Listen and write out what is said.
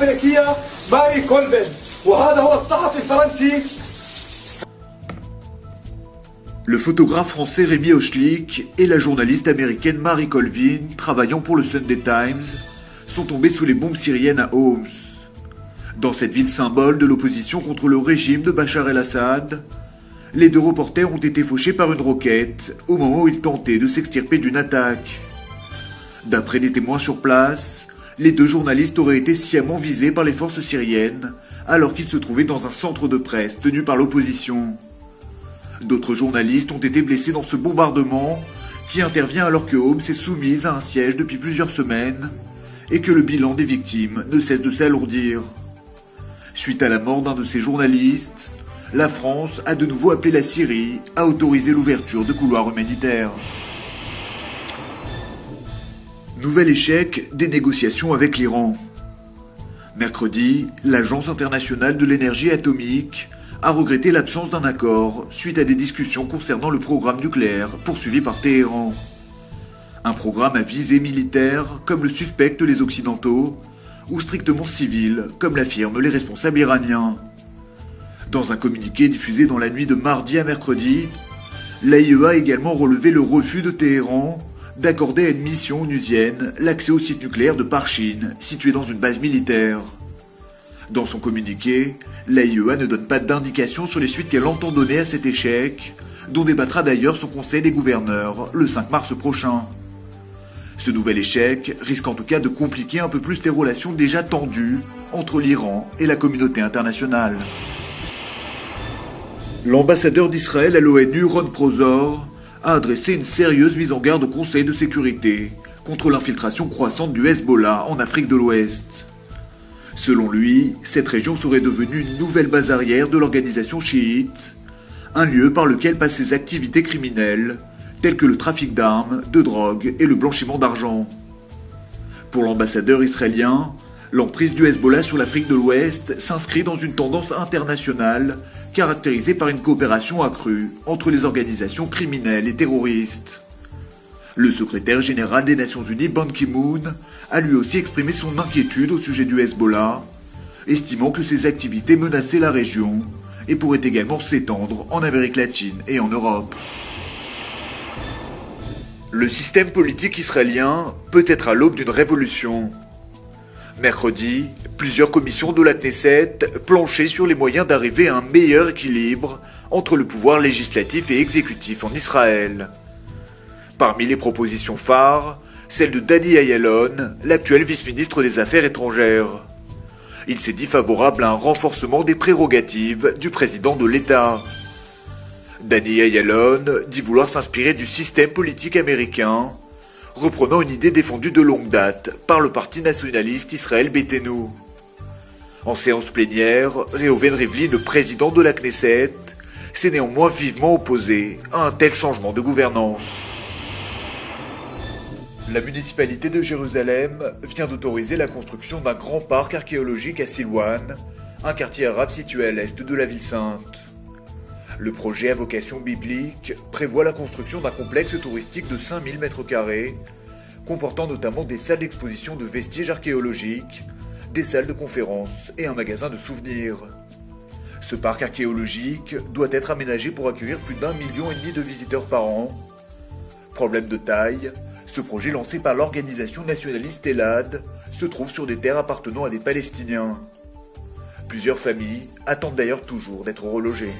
الأمريكية ماري كولفين، وهذا هو الصحفي الفرنسي. Le photographe français Rémi Hochlik et la journaliste américaine Mary Colvin, travaillant pour le Sunday Times, sont tombés sous les bombes syriennes à Homs. Dans cette ville symbole de l'opposition contre le régime de Bachar el-Assad, les deux reporters ont été fauchés par une roquette au moment où ils tentaient de s'extirper d'une attaque. D'après des témoins sur place, les deux journalistes auraient été sciemment visés par les forces syriennes alors qu'ils se trouvaient dans un centre de presse tenu par l'opposition. D'autres journalistes ont été blessés dans ce bombardement qui intervient alors que Homs est soumise à un siège depuis plusieurs semaines et que le bilan des victimes ne cesse de s'alourdir. Suite à la mort d'un de ces journalistes, la France a de nouveau appelé la Syrie à autoriser l'ouverture de couloirs humanitaires. Nouvel échec des négociations avec l'Iran. Mercredi, l'Agence internationale de l'énergie atomique a regretté l'absence d'un accord suite à des discussions concernant le programme nucléaire poursuivi par Téhéran. Un programme à visée militaire, comme le suspectent les Occidentaux, ou strictement civil, comme l'affirment les responsables iraniens. Dans un communiqué diffusé dans la nuit de mardi à mercredi, l'AIEA a également relevé le refus de Téhéran d'accorder à une mission onusienne l'accès au site nucléaire de Parchin, situé dans une base militaire. Dans son communiqué, l'AIEA ne donne pas d'indication sur les suites qu'elle entend donner à cet échec, dont débattra d'ailleurs son conseil des gouverneurs le 5 mars prochain. Ce nouvel échec risque en tout cas de compliquer un peu plus les relations déjà tendues entre l'Iran et la communauté internationale. L'ambassadeur d'Israël à l'ONU, Ron Prozor, a adressé une sérieuse mise en garde au Conseil de sécurité contre l'infiltration croissante du Hezbollah en Afrique de l'Ouest. Selon lui, cette région serait devenue une nouvelle base arrière de l'organisation chiite, un lieu par lequel passent ses activités criminelles, telles que le trafic d'armes, de drogue et le blanchiment d'argent. Pour l'ambassadeur israélien, l'emprise du Hezbollah sur l'Afrique de l'Ouest s'inscrit dans une tendance internationale caractérisée par une coopération accrue entre les organisations criminelles et terroristes. Le secrétaire général des Nations Unies, Ban Ki-moon, a lui aussi exprimé son inquiétude au sujet du Hezbollah, estimant que ses activités menaçaient la région et pourraient également s'étendre en Amérique latine et en Europe. Le système politique israélien peut être à l'aube d'une révolution. Mercredi, plusieurs commissions de la Knesset planchaient sur les moyens d'arriver à un meilleur équilibre entre le pouvoir législatif et exécutif en Israël. Parmi les propositions phares, celle de Danny Ayalon, l'actuel vice-ministre des Affaires étrangères. Il s'est dit favorable à un renforcement des prérogatives du président de l'État. Danny Ayalon dit vouloir s'inspirer du système politique américain, reprenant une idée défendue de longue date par le parti nationaliste Israël Beitenu. En séance plénière, Reuven Rivlin, le président de la Knesset, s'est néanmoins vivement opposé à un tel changement de gouvernance. La municipalité de Jérusalem vient d'autoriser la construction d'un grand parc archéologique à Silwan, un quartier arabe situé à l'est de la ville sainte. Le projet à vocation biblique prévoit la construction d'un complexe touristique de 5000 m², comportant notamment des salles d'exposition de vestiges archéologiques, des salles de conférences et un magasin de souvenirs. Ce parc archéologique doit être aménagé pour accueillir plus d'1,5 million de visiteurs par an. Problème de taille, ce projet lancé par l'organisation nationaliste Elad se trouve sur des terres appartenant à des Palestiniens. Plusieurs familles attendent d'ailleurs toujours d'être relogées.